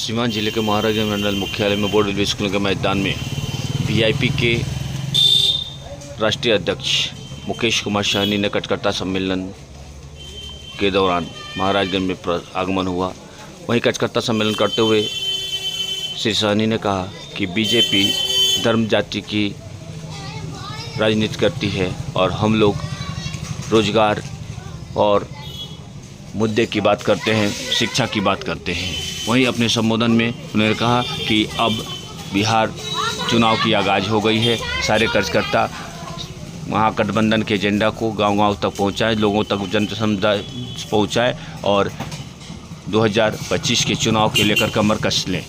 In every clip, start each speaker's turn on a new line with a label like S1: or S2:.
S1: सीवान जिले के महाराजगंज मंडल मुख्यालय में बोर्ड रेलवे स्कूल के मैदान में वीआईपी के राष्ट्रीय अध्यक्ष मुकेश कुमार सहनी ने कार्यकर्ता सम्मेलन के दौरान महाराजगंज में आगमन हुआ। वहीं कार्यकर्ता सम्मेलन करते हुए श्री सहनी ने कहा कि बीजेपी धर्म जाति की राजनीति करती है और हम लोग रोजगार और मुद्दे की बात करते हैं, शिक्षा की बात करते हैं। वहीं अपने संबोधन में उन्होंने कहा कि अब बिहार चुनाव की आगाज़ हो गई है। सारे कार्यकर्ता महागठबंधन के एजेंडा को गांव-गांव तक पहुंचाएं, लोगों तक जन समुदाय पहुंचाएं और 2025 के चुनाव के लेकर कमर कस लें।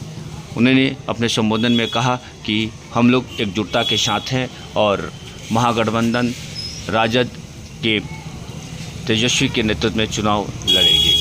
S1: उन्होंने अपने संबोधन में कहा कि हम लोग एकजुटता के साथ हैं और महागठबंधन राजद के तेजस्वी के नेतृत्व में चुनाव लड़ेगी।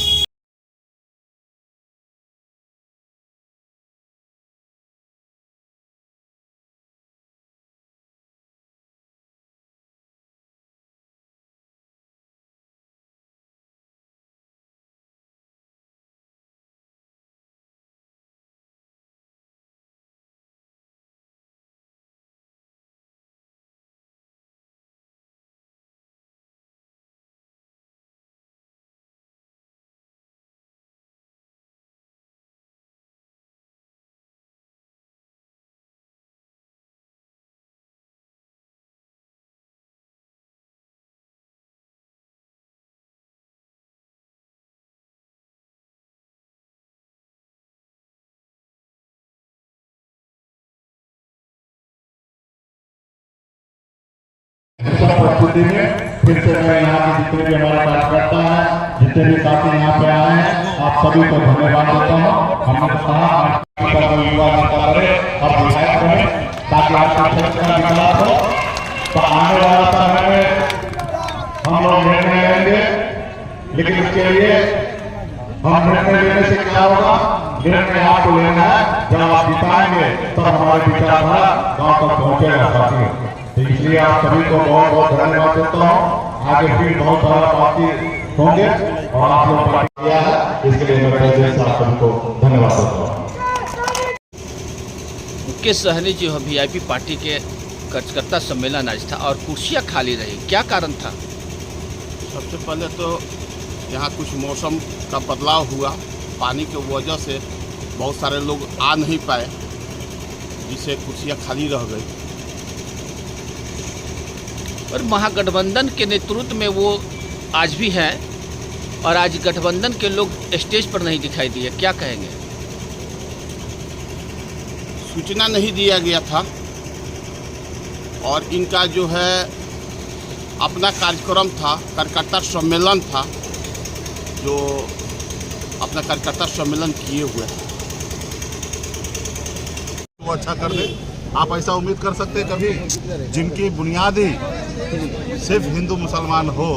S2: प्रस्तुति में फिर से मैं यहाँ के जितने भी हमारे कार्यकर्ता हैं, जितने भी साथी यहाँ पे आए हैं, आप सभी को धन्यवाद देता हूँ। हमने कहा युवा नेता बने और विधायक बने ताकि आपके क्षेत्र का विकास हो। तो आने वाला समय में हम लोग निर्णय लेंगे, लेकिन इसके लिए हम निर्णय लेने से क्या होगा, निर्णय आपको लेना है। जब आप जिताएंगे तब हमारे विचारधारा गाँव तक पहुँचेगा साथियों। इसलिए आप सभी को बहुत बहुत धन्यवाद देता हूँ। आगे भी बहुत सारा पार्टी होंगे और आप लोग पार्टी किया है, इसके लिए मैं पहले से आप सभी को धन्यवाद देता हूँ।
S1: मुकेश सहनी जी वीआईपी पार्टी के कार्यकर्ता सम्मेलन आज था और कुर्सियां खाली रही, क्या कारण था?
S3: सबसे पहले तो यहाँ कुछ मौसम का बदलाव हुआ, पानी की वजह से बहुत सारे लोग आ नहीं पाए, जिससे कुर्सियां खाली रह गई।
S1: और महागठबंधन के नेतृत्व में वो आज भी हैं और आज गठबंधन के लोग स्टेज पर नहीं दिखाई दिए, क्या कहेंगे?
S3: सूचना नहीं दिया गया था और इनका जो है अपना कार्यक्रम था, कार्यकर्ता सम्मेलन था, जो अपना कार्यकर्ता सम्मेलन किए हुए वो अच्छा कर दे। आप ऐसा उम्मीद कर सकते हैं कभी जिनकी बुनियादी सिर्फ हिंदू मुसलमान हो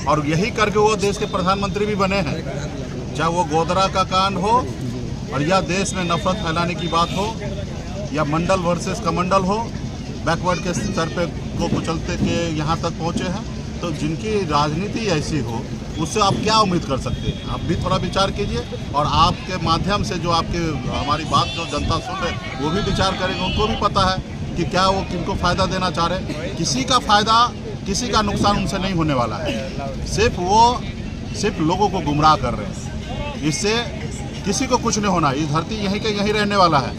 S3: और यही करके वो देश के प्रधानमंत्री भी बने हैं, चाहे वो गोधरा का कांड हो और या देश में नफरत फैलाने की बात हो या मंडल वर्सेस कमंडल हो, बैकवर्ड के सर पे को कुचलते के यहाँ तक पहुँचे हैं। तो जिनकी राजनीति ऐसी हो उससे आप क्या उम्मीद कर सकते हैं? आप भी थोड़ा विचार कीजिए और आपके माध्यम से जो आपके हमारी बात जो जनता सुन रहे वो भी विचार करेंगे। उनको भी पता है कि क्या वो किनको फ़ायदा देना चाह रहे हैं। किसी का फ़ायदा किसी का नुकसान उनसे नहीं होने वाला है, सिर्फ लोगों को गुमराह कर रहे हैं। इससे किसी को कुछ नहीं होना। इस धरती यहीं के यहीं रहने वाला है,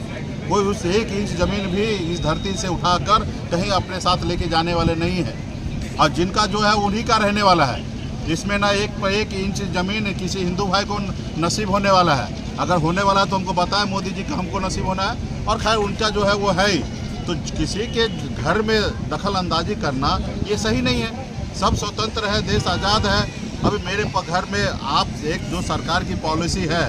S3: कोई उस 1 इंच ज़मीन भी इस धरती से उठाकर कहीं अपने साथ लेके जाने वाले नहीं हैं और जिनका जो है उन्हीं का रहने वाला है। इसमें ना 1 इंच ज़मीन किसी हिंदू भाई को नसीब होने वाला है। अगर होने वाला है तो हमको बताएं, मोदी जी का हमको नसीब होना है और खैर उनका जो है वो है ही। तो किसी के घर में दखल अंदाजी करना ये सही नहीं है। सब स्वतंत्र है, देश आज़ाद है। अभी मेरे घर में आप एक जो सरकार की पॉलिसी है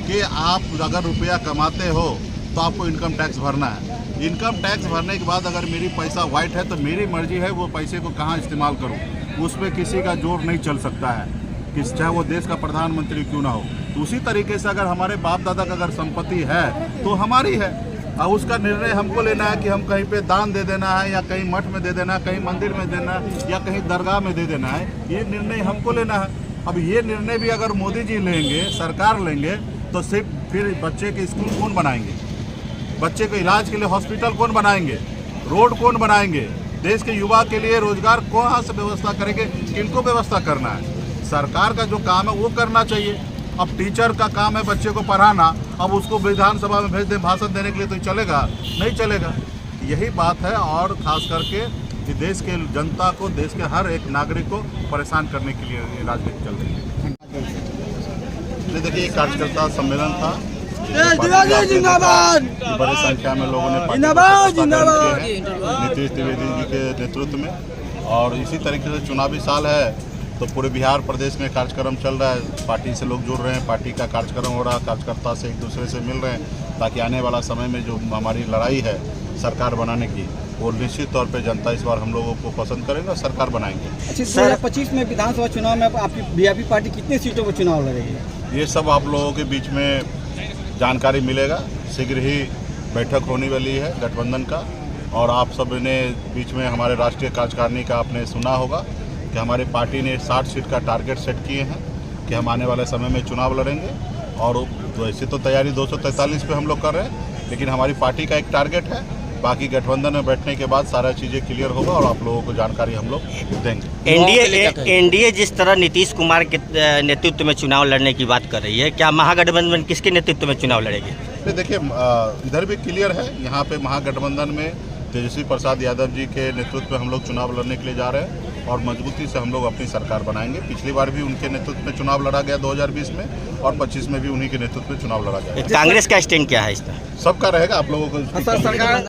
S3: कि आप अगर रुपया कमाते हो तो आपको इनकम टैक्स भरना है। इनकम टैक्स भरने के बाद अगर मेरी पैसा वाइट है तो मेरी मर्जी है वो पैसे को कहाँ इस्तेमाल करूँ, उसमें किसी का जोर नहीं चल सकता है, कि चाहे वो देश का प्रधानमंत्री क्यों ना हो। तो उसी तरीके से अगर हमारे बाप दादा का अगर संपत्ति है तो हमारी है और उसका निर्णय हमको लेना है कि हम कहीं पे दान दे देना है या कहीं मठ में दे देना है, कहीं मंदिर में देना है या कहीं दरगाह में दे देना है। ये निर्णय हमको लेना है। अब ये निर्णय भी अगर मोदी जी लेंगे, सरकार लेंगे, तो सिर्फ फिर बच्चे के स्कूल कौन बनाएंगे, बच्चे के इलाज के लिए हॉस्पिटल कौन बनाएंगे, रोड कौन बनाएंगे, देश के युवा के लिए रोजगार कहाँ से व्यवस्था करेंगे, किनको व्यवस्था करना है। सरकार का जो काम है वो करना चाहिए। अब टीचर का काम है बच्चे को पढ़ाना, अब उसको विधानसभा में भेज दें भाषण देने के लिए, तो चलेगा नहीं चलेगा। यही बात है, और खास करके कि देश के जनता को, देश के हर एक नागरिक को परेशान करने के लिए ये राजनीति चल रही है। देखिए, ये कार्यकर्ता सम्मेलन था, बड़ी संख्या में लोगों ने नीतीश द्विवेदी जी के नेतृत्व में, और इसी तरीके से चुनावी साल है तो पूरे बिहार प्रदेश में कार्यक्रम चल रहा है। पार्टी से लोग जुड़ रहे हैं, पार्टी का कार्यक्रम हो रहा है, कार्यकर्ता से एक दूसरे से मिल रहे हैं, ताकि आने वाला समय में जो हमारी लड़ाई है सरकार बनाने की, वो निश्चित तौर पे जनता इस बार हम लोगों को पसंद करेगा और सरकार बनाएंगे।
S4: अच्छा, 2025 में विधानसभा चुनाव में आपकी वीआईपी पार्टी कितनी सीटों पर चुनाव लड़ेगी?
S3: ये सब आप लोगों के बीच में जानकारी मिलेगा। शीघ्र ही बैठक होने वाली है गठबंधन का, और आप सब ने बीच में हमारे राष्ट्रीय कार्यकारिणी का आपने सुना होगा कि हमारी पार्टी ने 60 सीट का टारगेट सेट किए हैं कि हम आने वाले समय में चुनाव लड़ेंगे। और वैसे तो तैयारी 243 पे हम लोग कर रहे हैं, लेकिन हमारी पार्टी का एक टारगेट है। बाकी गठबंधन में बैठने के बाद सारा चीज़ें क्लियर होगा और आप लोगों को जानकारी हम लोग देंगे।
S5: एनडीए जिस तरह नीतीश कुमार के नेतृत्व में चुनाव लड़ने की बात कर रही है, क्या महागठबंधन किसके नेतृत्व में चुनाव लड़ेगी?
S3: देखिए, इधर भी क्लियर है, यहाँ पे महागठबंधन में तेजस्वी प्रसाद यादव जी के नेतृत्व में हम लोग चुनाव लड़ने के लिए जा रहे हैं, और मजबूती से हम लोग अपनी सरकार बनाएंगे। पिछली बार भी उनके नेतृत्व में चुनाव लड़ा गया 2020 में, और 25 में भी उन्हीं के नेतृत्व में चुनाव लड़ा गया।
S5: कांग्रेस का स्टैंड क्या है इसका?
S3: सबका रहेगा, आप लोगों को